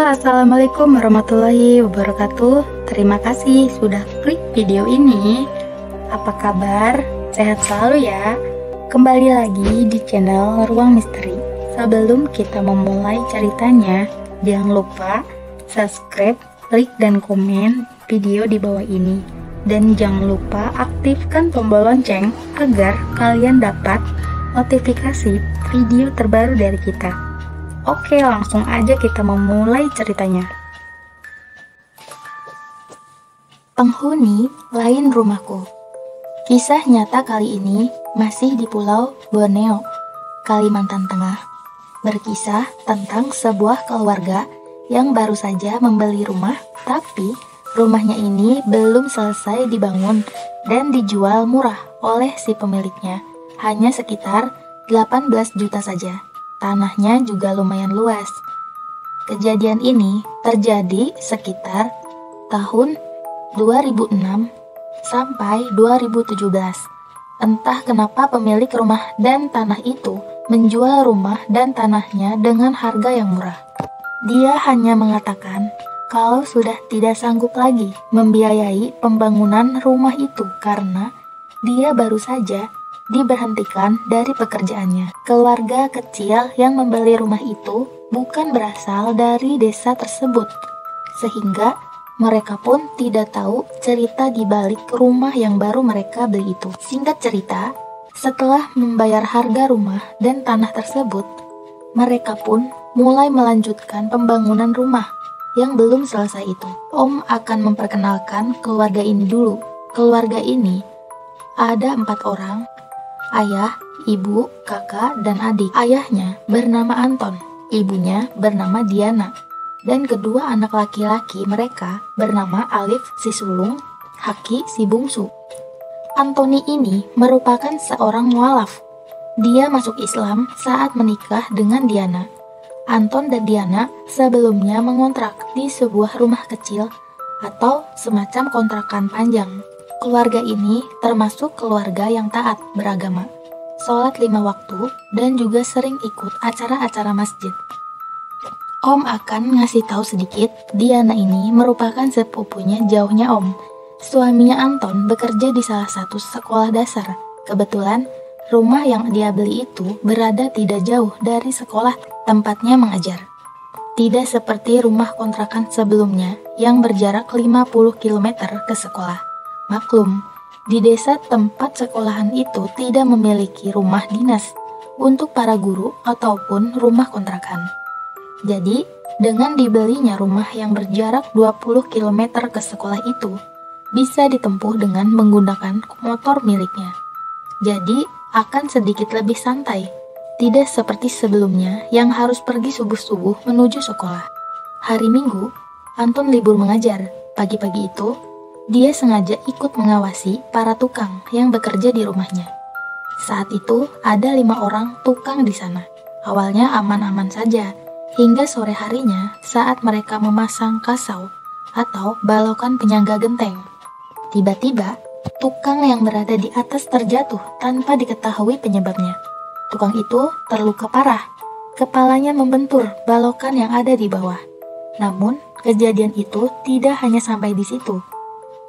Assalamualaikum warahmatullahi wabarakatuh. Terima kasih sudah klik video ini. Apa kabar? Sehat selalu ya. Kembali lagi di channel Ruang Misteri. Sebelum kita memulai ceritanya, jangan lupa subscribe, like, dan komen video di bawah ini. Dan jangan lupa aktifkan tombol lonceng agar kalian dapat notifikasi video terbaru dari kita. Oke, langsung aja kita memulai ceritanya. Penghuni lain rumahku. Kisah nyata kali ini masih di Pulau Borneo, Kalimantan Tengah. Berkisah tentang sebuah keluarga yang baru saja membeli rumah, tapi rumahnya ini belum selesai dibangun dan dijual murah oleh si pemiliknya. Hanya sekitar 18 juta saja. Tanahnya juga lumayan luas. Kejadian ini terjadi sekitar tahun 2006 sampai 2017. Entah kenapa pemilik rumah dan tanah itu menjual rumah dan tanahnya dengan harga yang murah. Dia hanya mengatakan kalau sudah tidak sanggup lagi membiayai pembangunan rumah itu karena dia baru saja diberhentikan dari pekerjaannya. Keluarga kecil yang membeli rumah itu bukan berasal dari desa tersebut, sehingga mereka pun tidak tahu cerita di balik rumah yang baru mereka beli itu. Singkat cerita, setelah membayar harga rumah dan tanah tersebut, mereka pun mulai melanjutkan pembangunan rumah yang belum selesai itu. Om akan memperkenalkan keluarga ini dulu. Keluarga ini ada 4 orang, ayah, ibu, kakak, dan adik. Ayahnya bernama Anton, ibunya bernama Diana, dan kedua anak laki-laki mereka bernama Alif si sulung, Haki si bungsu. Antoni ini merupakan seorang mualaf. Dia masuk Islam saat menikah dengan Diana. Anton dan Diana sebelumnya mengontrak di sebuah rumah kecil atau semacam kontrakan panjang. Keluarga ini termasuk keluarga yang taat beragama, sholat 5 waktu, dan juga sering ikut acara-acara masjid. Om akan ngasih tahu sedikit, Diana ini merupakan sepupunya jauhnya Om. Suaminya Anton bekerja di salah satu sekolah dasar. Kebetulan, rumah yang dia beli itu berada tidak jauh dari sekolah tempatnya mengajar. Tidak seperti rumah kontrakan sebelumnya yang berjarak 50 km ke sekolah. Maklum, di desa tempat sekolahan itu tidak memiliki rumah dinas untuk para guru ataupun rumah kontrakan. Jadi, dengan dibelinya rumah yang berjarak 20 km ke sekolah itu, bisa ditempuh dengan menggunakan motor miliknya. Jadi, akan sedikit lebih santai, tidak seperti sebelumnya yang harus pergi subuh-subuh menuju sekolah. Hari Minggu, Anton libur mengajar. Pagi-pagi itu, dia sengaja ikut mengawasi para tukang yang bekerja di rumahnya. Saat itu ada 5 orang tukang di sana. Awalnya aman-aman saja, hingga sore harinya saat mereka memasang kasau atau balokan penyangga genteng. Tiba-tiba, tukang yang berada di atas terjatuh tanpa diketahui penyebabnya. Tukang itu terluka parah. Kepalanya membentur balokan yang ada di bawah. Namun, kejadian itu tidak hanya sampai di situ.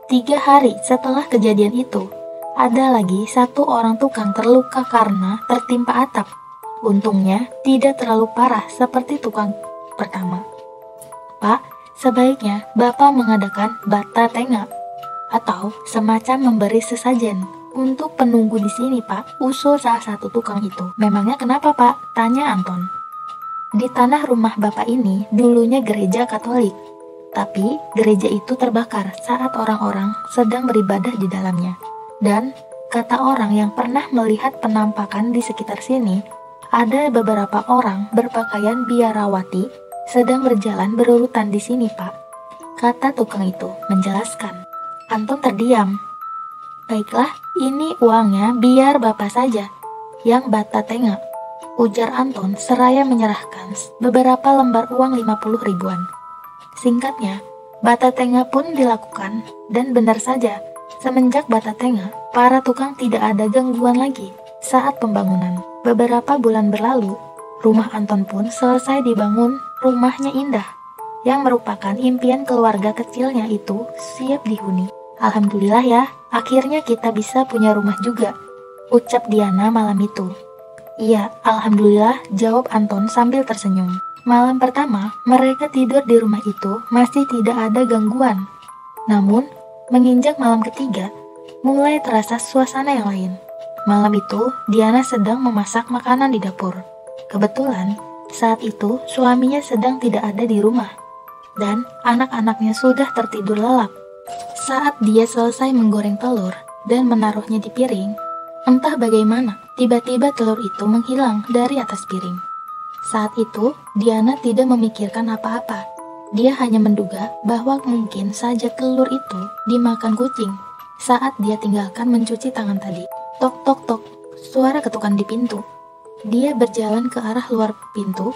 3 hari setelah kejadian itu, ada lagi 1 orang tukang terluka karena tertimpa atap. Untungnya tidak terlalu parah seperti tukang pertama. Pak, sebaiknya Bapak mengadakan bata tengah atau semacam memberi sesajen untuk penunggu di sini, Pak, usul salah satu tukang itu. Memangnya kenapa, Pak? Tanya Anton. Di tanah rumah Bapak ini dulunya gereja Katolik. Tapi gereja itu terbakar saat orang-orang sedang beribadah di dalamnya. Dan kata orang yang pernah melihat penampakan di sekitar sini, ada beberapa orang berpakaian biarawati sedang berjalan berurutan di sini, Pak. Kata tukang itu menjelaskan. Anton terdiam. Baiklah, ini uangnya biar Bapak saja yang bata tengah, ujar Anton seraya menyerahkan beberapa lembar uang 50 ribuan. Singkatnya, bata tengah pun dilakukan, dan benar saja, semenjak bata tengah, para tukang tidak ada gangguan lagi saat pembangunan. Beberapa bulan berlalu, rumah Anton pun selesai dibangun. Rumahnya indah, yang merupakan impian keluarga kecilnya itu siap dihuni. Alhamdulillah ya, akhirnya kita bisa punya rumah juga, ucap Diana malam itu. Iya, alhamdulillah, jawab Anton sambil tersenyum. Malam pertama, mereka tidur di rumah itu masih tidak ada gangguan. Namun, menginjak malam ketiga, mulai terasa suasana yang lain. Malam itu, Diana sedang memasak makanan di dapur. Kebetulan, saat itu suaminya sedang tidak ada di rumah, dan anak-anaknya sudah tertidur lelap. Saat dia selesai menggoreng telur dan menaruhnya di piring, entah bagaimana, tiba-tiba telur itu menghilang dari atas piring. Saat itu, Diana tidak memikirkan apa-apa. Dia hanya menduga bahwa mungkin saja telur itu dimakan kucing saat dia tinggalkan mencuci tangan tadi. Tok tok tok, suara ketukan di pintu. Dia berjalan ke arah luar pintu,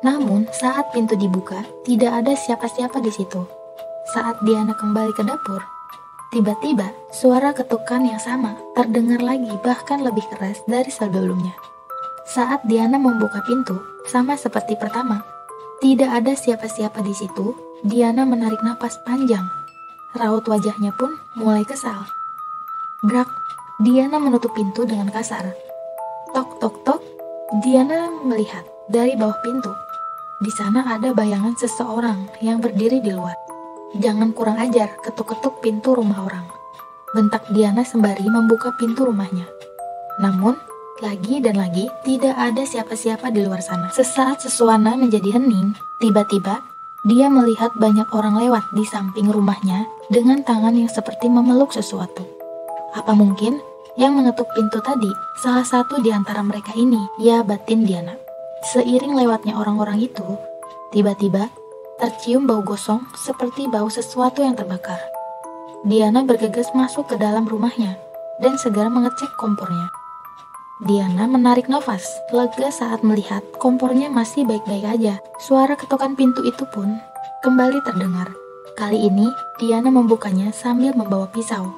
namun saat pintu dibuka, tidak ada siapa-siapa di situ. Saat Diana kembali ke dapur, tiba-tiba suara ketukan yang sama terdengar lagi, bahkan lebih keras dari sebelumnya. Saat Diana membuka pintu, sama seperti pertama, tidak ada siapa-siapa di situ. Diana menarik napas panjang. Raut wajahnya pun mulai kesal. Brak, Diana menutup pintu dengan kasar. Tok tok tok, Diana melihat dari bawah pintu. Di sana ada bayangan seseorang yang berdiri di luar. Jangan kurang ajar, ketuk-ketuk pintu rumah orang, bentak Diana sembari membuka pintu rumahnya. Namun, lagi dan lagi tidak ada siapa-siapa di luar sana. Sesaat suasana menjadi hening, tiba-tiba dia melihat banyak orang lewat di samping rumahnya dengan tangan yang seperti memeluk sesuatu. Apa mungkin yang mengetuk pintu tadi salah satu di antara mereka ini? Ya, batin Diana. Seiring lewatnya orang-orang itu, tiba-tiba tercium bau gosong seperti bau sesuatu yang terbakar. Diana bergegas masuk ke dalam rumahnya dan segera mengecek kompornya. Diana menarik nafas lega saat melihat kompornya masih baik-baik aja. Suara ketukan pintu itu pun kembali terdengar. Kali ini Diana membukanya sambil membawa pisau.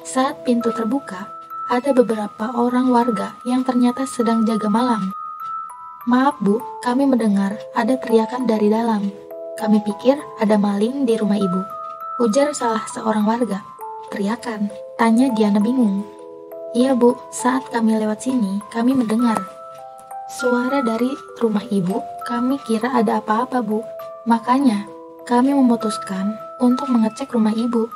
Saat pintu terbuka, ada beberapa orang warga yang ternyata sedang jaga malam. Maaf Bu, kami mendengar ada teriakan dari dalam. Kami pikir ada maling di rumah Ibu, ujar salah seorang warga. Teriakan? Tanya Diana bingung. Iya Bu, saat kami lewat sini, kami mendengar suara dari rumah Ibu. Kami kira ada apa-apa Bu, makanya kami memutuskan untuk mengecek rumah Ibu,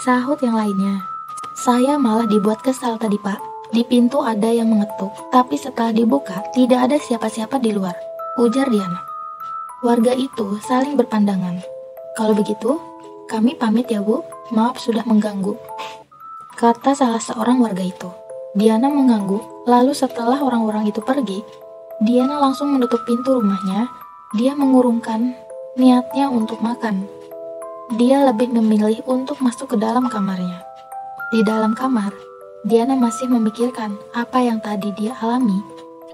sahut yang lainnya. Saya malah dibuat kesal tadi Pak. Di pintu ada yang mengetuk, tapi setelah dibuka tidak ada siapa-siapa di luar, ujar Diana. Warga itu saling berpandangan. Kalau begitu, kami pamit ya Bu, maaf sudah mengganggu, kata salah seorang warga itu. Diana mengangguk, lalu setelah orang-orang itu pergi, Diana langsung menutup pintu rumahnya. Dia mengurungkan niatnya untuk makan. Dia lebih memilih untuk masuk ke dalam kamarnya. Di dalam kamar, Diana masih memikirkan apa yang tadi dia alami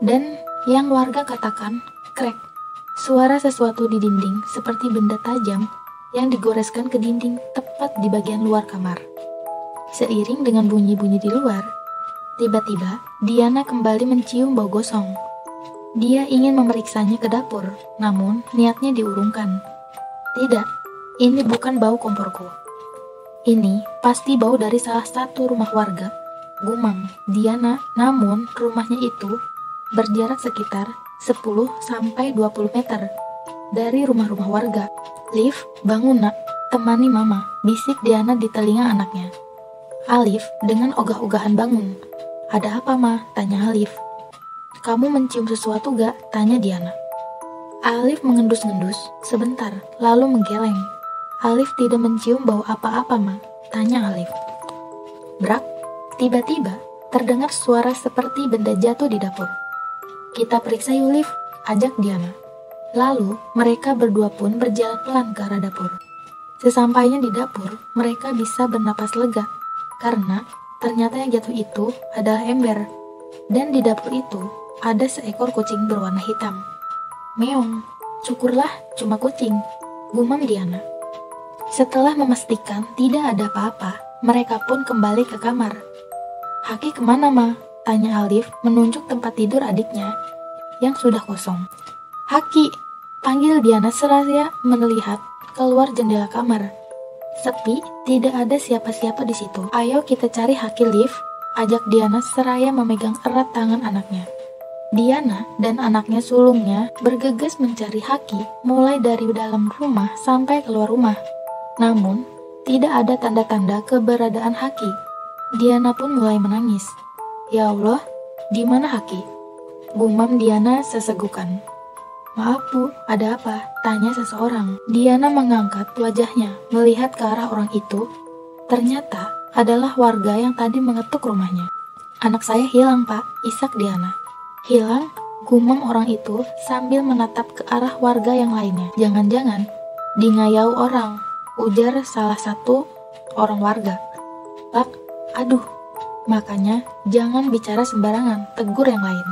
dan yang warga katakan, krek. Suara sesuatu di dinding seperti benda tajam yang digoreskan ke dinding tepat di bagian luar kamar. Seiring dengan bunyi-bunyi di luar, tiba-tiba Diana kembali mencium bau gosong. Dia ingin memeriksanya ke dapur, namun niatnya diurungkan. Tidak, ini bukan bau komporku. Ini pasti bau dari salah satu rumah warga, gumam Diana. Namun rumahnya itu berjarak sekitar 10-20 meter dari rumah-rumah warga. Liv, bangun nak, temani mama, bisik Diana di telinga anaknya. Alif dengan ogah-ogahan bangun. Ada apa Ma? Tanya Alif. Kamu mencium sesuatu gak? Tanya Diana. Alif mengendus-ngendus sebentar, lalu menggeleng. Alif tidak mencium bau apa-apa Ma? Tanya Alif. Brak, tiba-tiba terdengar suara seperti benda jatuh di dapur. Kita periksa yuk Liv, ajak Diana. Lalu mereka berdua pun berjalan pelan ke arah dapur. Sesampainya di dapur, mereka bisa bernapas lega karena ternyata yang jatuh itu adalah ember. Dan di dapur itu ada seekor kucing berwarna hitam. Meong, syukurlah cuma kucing, gumam Diana. Setelah memastikan tidak ada apa-apa, mereka pun kembali ke kamar. Haki kemana Ma? Tanya Alif menunjuk tempat tidur adiknya yang sudah kosong. Haki, panggil Diana seraya melihat keluar jendela kamar. Sepi, tidak ada siapa-siapa di situ. Ayo kita cari Haki lift, ajak Diana seraya memegang erat tangan anaknya. Diana dan anaknya sulungnya bergegas mencari Haki mulai dari dalam rumah sampai keluar rumah. Namun, tidak ada tanda-tanda keberadaan Haki. Diana pun mulai menangis. Ya Allah, di mana Haki? Gumam Diana sesegukan. Maaf Bu, ada apa? Tanya seseorang. Diana mengangkat wajahnya, melihat ke arah orang itu. Ternyata adalah warga yang tadi mengetuk rumahnya. Anak saya hilang Pak, isak Diana. Hilang? Gumam orang itu sambil menatap ke arah warga yang lainnya. Jangan-jangan dingayau orang, ujar salah satu orang warga. Pak, aduh, makanya jangan bicara sembarangan, tegur yang lain.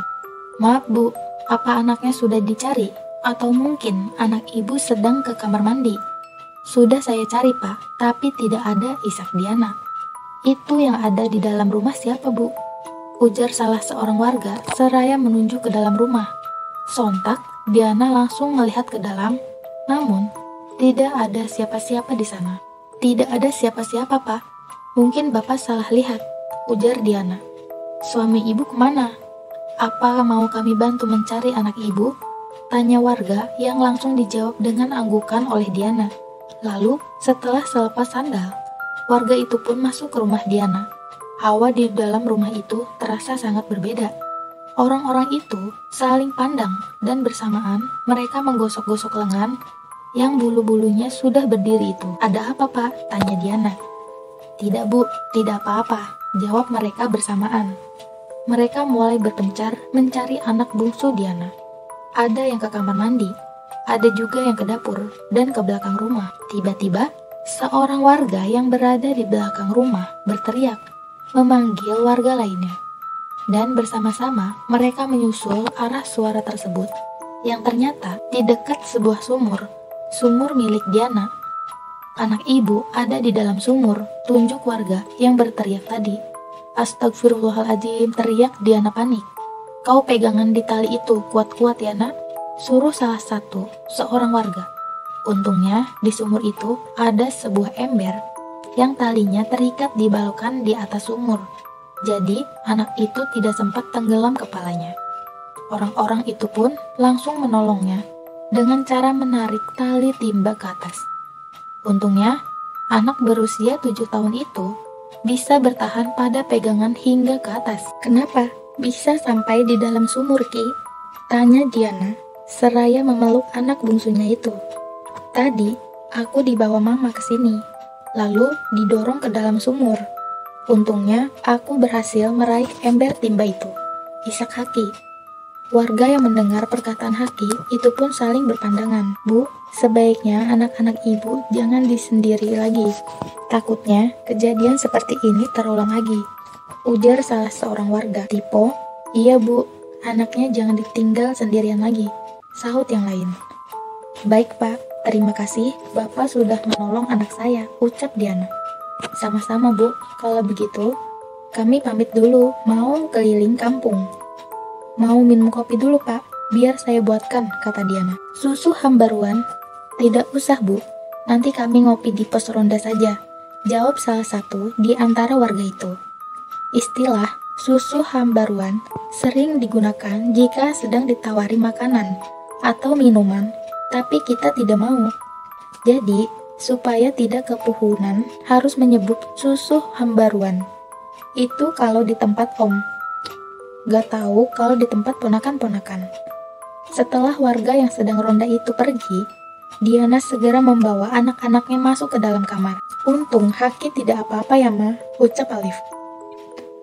Maaf Bu, apa anaknya sudah dicari? Atau mungkin anak ibu sedang ke kamar mandi? Sudah saya cari Pak, tapi tidak ada, isak Diana. Itu yang ada di dalam rumah siapa Bu? Ujar salah seorang warga seraya menunjuk ke dalam rumah. Sontak, Diana langsung melihat ke dalam, namun tidak ada siapa-siapa di sana. Tidak ada siapa-siapa Pak, mungkin Bapak salah lihat, ujar Diana. Suami ibu kemana? Apa mau kami bantu mencari anak ibu? Tanya warga yang langsung dijawab dengan anggukan oleh Diana. Lalu, setelah selepas sandal, warga itu pun masuk ke rumah Diana. Hawa di dalam rumah itu terasa sangat berbeda. Orang-orang itu saling pandang dan bersamaan mereka menggosok-gosok lengan yang bulu-bulunya sudah berdiri itu. Ada apa Pak? Tanya Diana. Tidak Bu, tidak apa-apa, jawab mereka bersamaan. Mereka mulai berpencar mencari anak bungsu Diana. Ada yang ke kamar mandi, ada juga yang ke dapur dan ke belakang rumah. Tiba-tiba, seorang warga yang berada di belakang rumah berteriak, memanggil warga lainnya. Dan bersama-sama mereka menyusul arah suara tersebut, yang ternyata di dekat sebuah sumur milik Diana. Anak ibu ada di dalam sumur, tunjuk warga yang berteriak tadi. Astagfirullahaladzim, teriak Diana panik. Kau pegangan di tali itu kuat-kuat ya nak, suruh salah satu seorang warga. Untungnya di sumur itu ada sebuah ember yang talinya terikat di balokan di atas sumur. Jadi anak itu tidak sempat tenggelam kepalanya. Orang-orang itu pun langsung menolongnya dengan cara menarik tali timba ke atas. Untungnya anak berusia 7 tahun itu bisa bertahan pada pegangan hingga ke atas. Kenapa bisa sampai di dalam sumur Ki? Tanya Diana seraya memeluk anak bungsunya itu. Tadi aku dibawa mama ke sini, lalu didorong ke dalam sumur. Untungnya aku berhasil meraih ember timba itu, isak Haki. Warga yang mendengar perkataan Haki itu pun saling berpandangan. Bu, sebaiknya anak-anak ibu jangan disendiri lagi. Takutnya kejadian seperti ini terulang lagi, ujar salah seorang warga. Tipo, iya Bu, anaknya jangan ditinggal sendirian lagi, sahut yang lain. Baik Pak, terima kasih Bapak sudah menolong anak saya, ucap Diana. Sama-sama Bu, kalau begitu kami pamit dulu, mau keliling kampung. Mau minum kopi dulu Pak, biar saya buatkan, kata Diana. Susu hambaruan? Tidak usah Bu, nanti kami ngopi di pos ronda saja, jawab salah satu di antara warga itu. Istilah susu hambaruan sering digunakan jika sedang ditawari makanan atau minuman, tapi kita tidak mau. Jadi, supaya tidak kepuhunan, harus menyebut susu hambaruan. Itu kalau di tempat om. Gak tahu kalau di tempat ponakan-ponakan. Setelah warga yang sedang ronda itu pergi, Diana segera membawa anak-anaknya masuk ke dalam kamar. Untung Haki tidak apa-apa ya Ma, ucap Alif.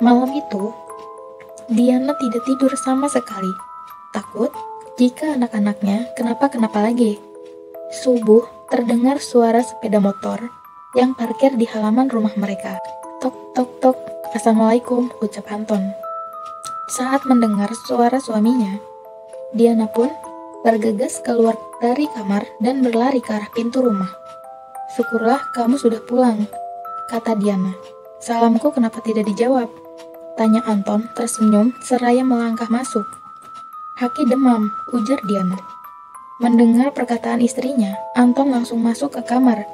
Malam itu, Diana tidak tidur sama sekali. Takut jika anak-anaknya kenapa-kenapa lagi. Subuh, terdengar suara sepeda motor yang parkir di halaman rumah mereka. Tok tok tok, Assalamualaikum, ucap Anton. Saat mendengar suara suaminya, Diana pun bergegas keluar dari kamar dan berlari ke arah pintu rumah. Syukurlah kamu sudah pulang, kata Diana. Salamku kenapa tidak dijawab? Tanya Anton tersenyum seraya melangkah masuk. Haki demam, ujar Diana. Mendengar perkataan istrinya, Anton langsung masuk ke kamar,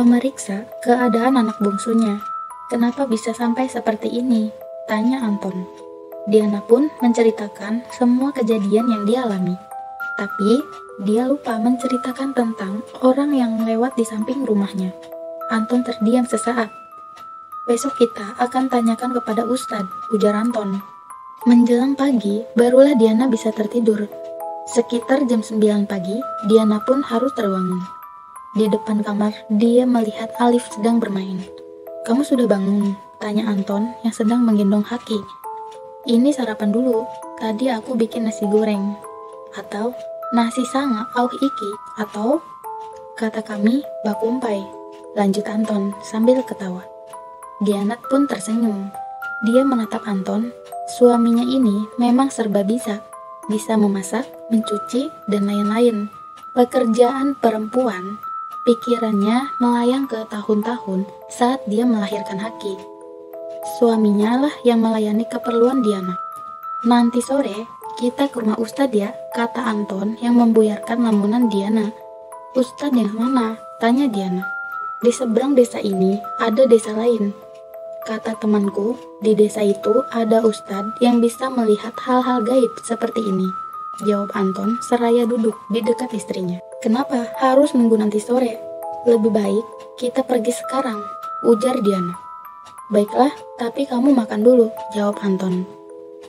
memeriksa keadaan anak bungsunya. "Kenapa bisa sampai seperti ini?" tanya Anton. Diana pun menceritakan semua kejadian yang dialami. Tapi, dia lupa menceritakan tentang orang yang lewat di samping rumahnya. Anton terdiam sesaat. "Besok kita akan tanyakan kepada Ustadz," ujar Anton. Menjelang pagi, barulah Diana bisa tertidur. Sekitar jam 9 pagi, Diana pun harus terbangun. Di depan kamar, dia melihat Alif sedang bermain. "Kamu sudah bangun?" tanya Anton yang sedang menggendong Haki. "Ini sarapan dulu, tadi aku bikin nasi goreng." Atau nasi sanga au iki, atau kata kami bakumpai, lanjut Anton sambil ketawa. Diana pun tersenyum. Dia menatap Anton. Suaminya ini memang serba bisa memasak, mencuci, dan lain-lain. Pekerjaan perempuan, pikirannya melayang ke tahun-tahun saat dia melahirkan Haki. Suaminya lah yang melayani keperluan Diana. "Nanti sore kita ke rumah Ustadz ya," kata Anton yang membuyarkan lamunan Diana. "Ustadz yang mana?" tanya Diana. "Di seberang desa ini ada desa lain. Kata temanku, di desa itu ada Ustadz yang bisa melihat hal-hal gaib seperti ini," jawab Anton seraya duduk di dekat istrinya. "Kenapa harus nunggu nanti sore? Lebih baik kita pergi sekarang," ujar Diana. "Baiklah, tapi kamu makan dulu," jawab Anton.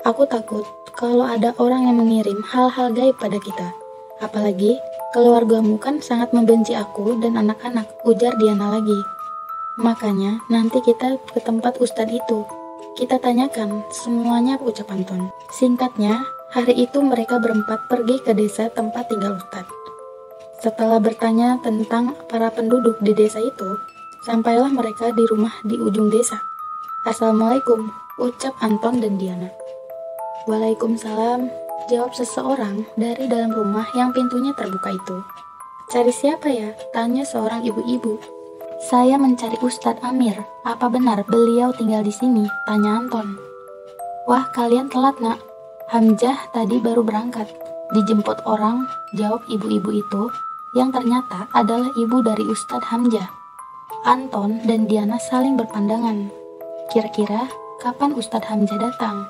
"Aku takut kalau ada orang yang mengirim hal-hal gaib pada kita. Apalagi keluargamu kan sangat membenci aku dan anak-anak," ujar Diana lagi. "Makanya nanti kita ke tempat Ustadz itu. Kita tanyakan semuanya," ucap Anton. Singkatnya, hari itu mereka berempat pergi ke desa tempat tinggal Ustadz. Setelah bertanya tentang para penduduk di desa itu, sampailah mereka di rumah di ujung desa. "Assalamualaikum," ucap Anton dan Diana. "Waalaikumsalam," jawab seseorang dari dalam rumah yang pintunya terbuka itu. "Cari siapa ya?" tanya seorang ibu-ibu. "Saya mencari Ustadz Amir. Apa benar beliau tinggal di sini?" tanya Anton. "Wah, kalian telat, Nak. Hamzah tadi baru berangkat. Dijemput orang," jawab ibu-ibu itu, yang ternyata adalah ibu dari Ustadz Hamzah. Anton dan Diana saling berpandangan. "Kira-kira kapan Ustadz Hamzah datang?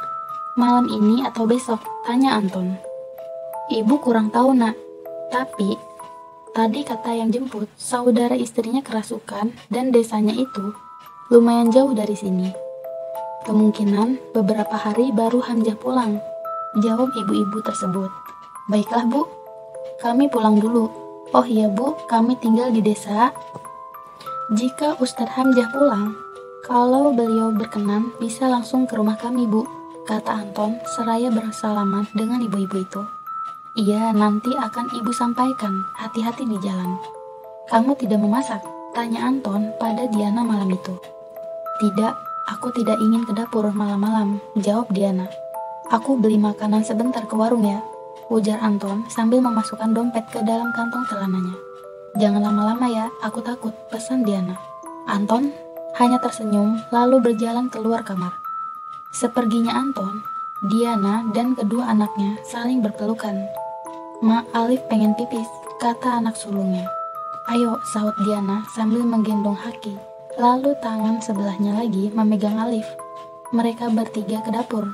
Malam ini atau besok?" tanya Anton. "Ibu kurang tahu, Nak. Tapi tadi kata yang jemput, saudara istrinya kerasukan dan desanya itu lumayan jauh dari sini. Kemungkinan beberapa hari baru Hamzah pulang," jawab ibu-ibu tersebut. "Baiklah, Bu. Kami pulang dulu." "Oh iya, Bu, kami tinggal di desa. Jika Ustadz Hamzah pulang, kalau beliau berkenan bisa langsung ke rumah kami, Bu," kata Anton seraya bersalaman dengan ibu-ibu itu. "Iya, nanti akan ibu sampaikan. Hati-hati di jalan." "Kamu tidak memasak?" tanya Anton pada Diana malam itu. "Tidak, aku tidak ingin ke dapur malam-malam," jawab Diana. "Aku beli makanan sebentar ke warung ya," ujar Anton sambil memasukkan dompet ke dalam kantong celananya. "Jangan lama-lama ya, aku takut," pesan Diana. Anton hanya tersenyum lalu berjalan keluar kamar. Seperginya Anton, Diana dan kedua anaknya saling berpelukan. "Ma, Alif pengen pipis," kata anak sulungnya. "Ayo," sahut Diana sambil menggendong Haki, lalu tangan sebelahnya lagi memegang Alif. Mereka bertiga ke dapur.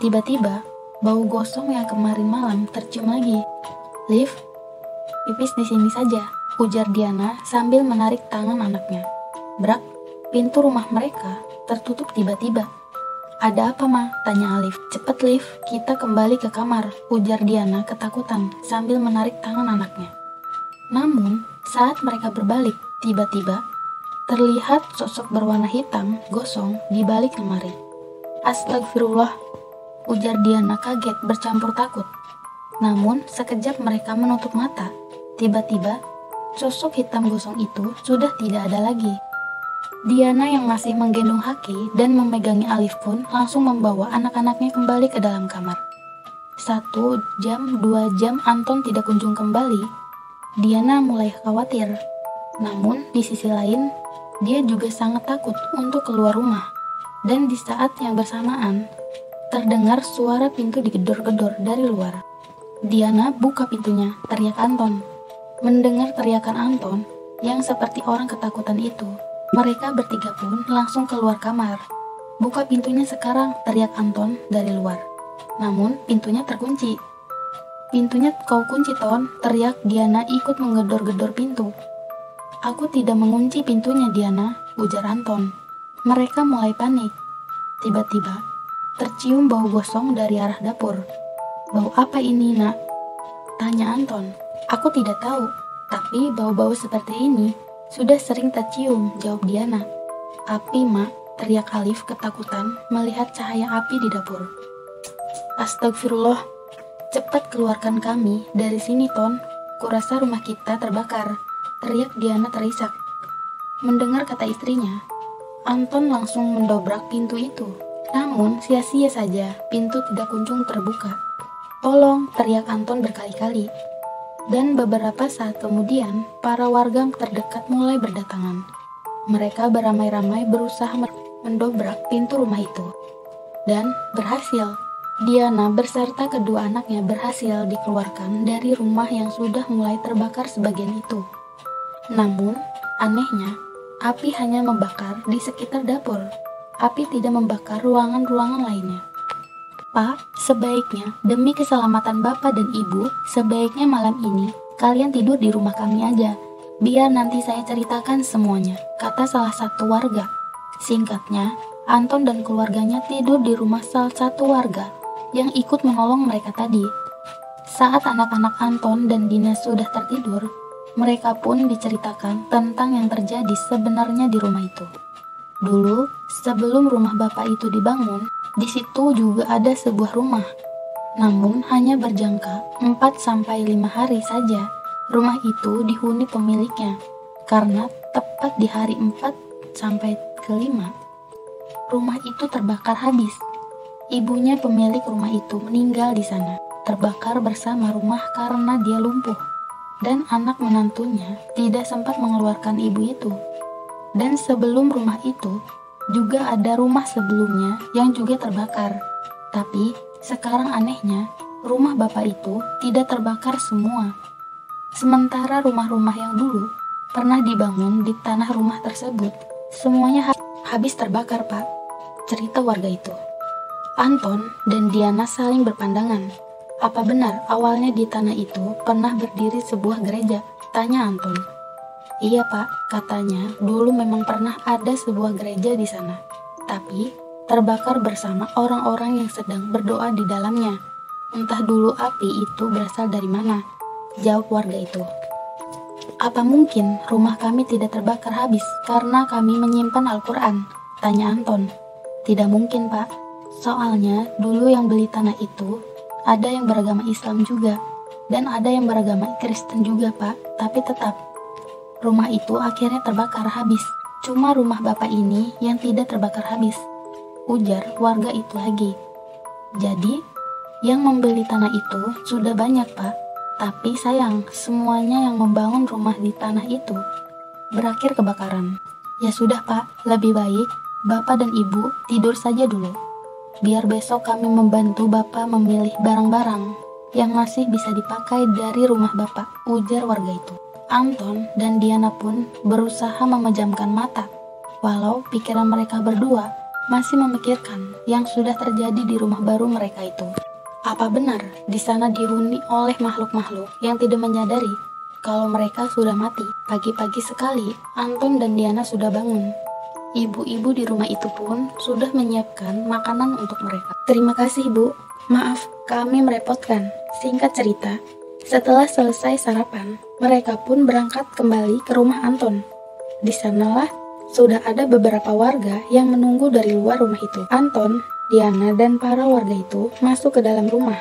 Tiba-tiba, bau gosong yang kemarin malam tercium lagi. "Liv, pipis di sini saja," ujar Diana sambil menarik tangan anaknya. Brak, pintu rumah mereka tertutup tiba-tiba. "Ada apa, Ma?" tanya Alif. "Cepet, Liv, kita kembali ke kamar," ujar Diana ketakutan sambil menarik tangan anaknya. Namun, saat mereka berbalik, tiba-tiba terlihat sosok berwarna hitam gosong di balik lemari. "Astagfirullah," ujar Diana kaget bercampur takut. Namun, sekejap mereka menutup mata. Tiba-tiba, sosok hitam gosong itu sudah tidak ada lagi. Diana yang masih menggendong Haki dan memegangi Alif pun langsung membawa anak-anaknya kembali ke dalam kamar. 1 jam, 2 jam Anton tidak kunjung kembali. Diana mulai khawatir. Namun, di sisi lain, dia juga sangat takut untuk keluar rumah. Dan di saat yang bersamaan, terdengar suara pintu digedor-gedor dari luar. Diana buka pintunya, teriak Anton. Mendengar teriakan Anton yang seperti orang ketakutan itu, mereka bertiga pun langsung keluar kamar. Buka pintunya sekarang, teriak Anton dari luar. Namun pintunya terkunci. Pintunya kau kunci, Ton, teriak Diana ikut menggedor-gedor pintu. Aku tidak mengunci pintunya, Diana, ujar Anton. Mereka mulai panik. Tiba-tiba, tercium bau gosong dari arah dapur. Bau apa ini, nak? Tanya Anton. Aku tidak tahu, tapi bau-bau seperti ini sudah sering tercium, jawab Diana. Api, mak, teriak Alif ketakutan melihat cahaya api di dapur. Astagfirullah, cepat keluarkan kami dari sini, Ton. Kurasa rumah kita terbakar, teriak Diana terisak. Mendengar kata istrinya, Anton langsung mendobrak pintu itu. Namun sia-sia saja, pintu tidak kunjung terbuka. Tolong, teriak Anton berkali-kali. Dan beberapa saat kemudian, para warga terdekat mulai berdatangan. Mereka beramai-ramai berusaha mendobrak pintu rumah itu. Dan berhasil. Diana beserta kedua anaknya berhasil dikeluarkan dari rumah yang sudah mulai terbakar sebagian itu. Namun, anehnya, api hanya membakar di sekitar dapur. Api tidak membakar ruangan-ruangan lainnya. Pak, sebaiknya demi keselamatan Bapak dan Ibu, sebaiknya malam ini kalian tidur di rumah kami aja. Biar nanti saya ceritakan semuanya, kata salah satu warga. Singkatnya, Anton dan keluarganya tidur di rumah salah satu warga yang ikut menolong mereka tadi. Saat anak-anak Anton dan Dina sudah tertidur, mereka pun diceritakan tentang yang terjadi sebenarnya di rumah itu. Dulu, sebelum rumah Bapak itu dibangun, di situ juga ada sebuah rumah. Namun hanya berjangka 4-5 hari saja rumah itu dihuni pemiliknya. Karena tepat di hari 4-5 rumah itu terbakar habis. Ibunya pemilik rumah itu meninggal di sana, terbakar bersama rumah karena dia lumpuh. Dan anak menantunya tidak sempat mengeluarkan ibu itu. Dan sebelum rumah itu, juga ada rumah sebelumnya yang juga terbakar. Tapi sekarang anehnya, rumah Bapak itu tidak terbakar semua. Sementara rumah-rumah yang dulu pernah dibangun di tanah rumah tersebut, semuanya habis terbakar, Pak, cerita warga itu. Anton dan Diana saling berpandangan. Apa benar awalnya di tanah itu pernah berdiri sebuah gereja? Tanya Anton. Iya, Pak, katanya dulu memang pernah ada sebuah gereja di sana, tapi terbakar bersama orang-orang yang sedang berdoa di dalamnya. Entah dulu api itu berasal dari mana, jawab warga itu. Apa mungkin rumah kami tidak terbakar habis karena kami menyimpan Al-Quran? Tanya Anton. Tidak mungkin, Pak, soalnya dulu yang beli tanah itu ada yang beragama Islam juga, dan ada yang beragama Kristen juga, Pak, tapi tetap rumah itu akhirnya terbakar habis. Cuma rumah Bapak ini yang tidak terbakar habis, ujar warga itu lagi. Jadi, yang membeli tanah itu sudah banyak, Pak. Tapi sayang, semuanya yang membangun rumah di tanah itu berakhir kebakaran. Ya sudah, Pak, lebih baik Bapak dan Ibu tidur saja dulu. Biar besok kami membantu Bapak memilih barang-barang yang masih bisa dipakai dari rumah Bapak, ujar warga itu. Anton dan Diana pun berusaha memejamkan mata, walau pikiran mereka berdua masih memikirkan yang sudah terjadi di rumah baru mereka itu. Apa benar di sana dihuni oleh makhluk-makhluk yang tidak menyadari kalau mereka sudah mati? Pagi-pagi sekali, Anton dan Diana sudah bangun. Ibu-ibu di rumah itu pun sudah menyiapkan makanan untuk mereka. Terima kasih, Bu. Maaf, kami merepotkan. Singkat cerita, setelah selesai sarapan, mereka pun berangkat kembali ke rumah Anton. Di sanalah sudah ada beberapa warga yang menunggu dari luar rumah itu. Anton, Diana, dan para warga itu masuk ke dalam rumah,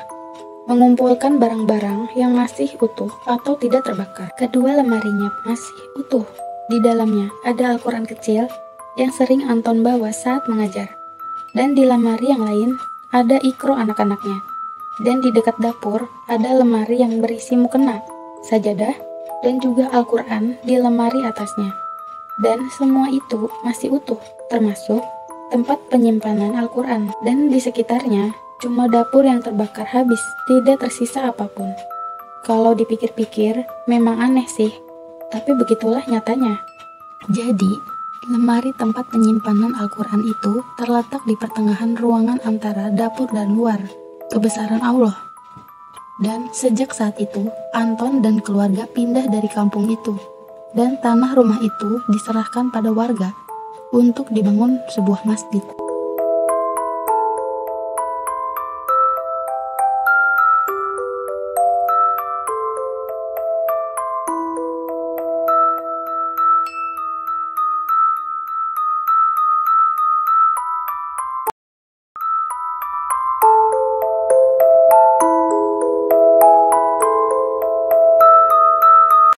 mengumpulkan barang-barang yang masih utuh atau tidak terbakar. Kedua lemarinya masih utuh. Di dalamnya ada Al-Quran kecil yang sering Anton bawa saat mengajar. Dan di lemari yang lain ada ikro anak-anaknya. Dan di dekat dapur ada lemari yang berisi mukena, sajadah, dan juga Al-Quran di lemari atasnya. Dan semua itu masih utuh, termasuk tempat penyimpanan Al-Quran. Dan di sekitarnya Cuma dapur yang terbakar habis, tidak tersisa apapun. Kalau dipikir-pikir, memang aneh sih, tapi begitulah nyatanya. Jadi, lemari tempat penyimpanan Al-Quran itu terletak di pertengahan ruangan antara dapur dan luar, kebesaran Allah. Dan sejak saat itu, Anton dan keluarga pindah dari kampung itu, dan tanah rumah itu diserahkan pada warga untuk dibangun sebuah masjid.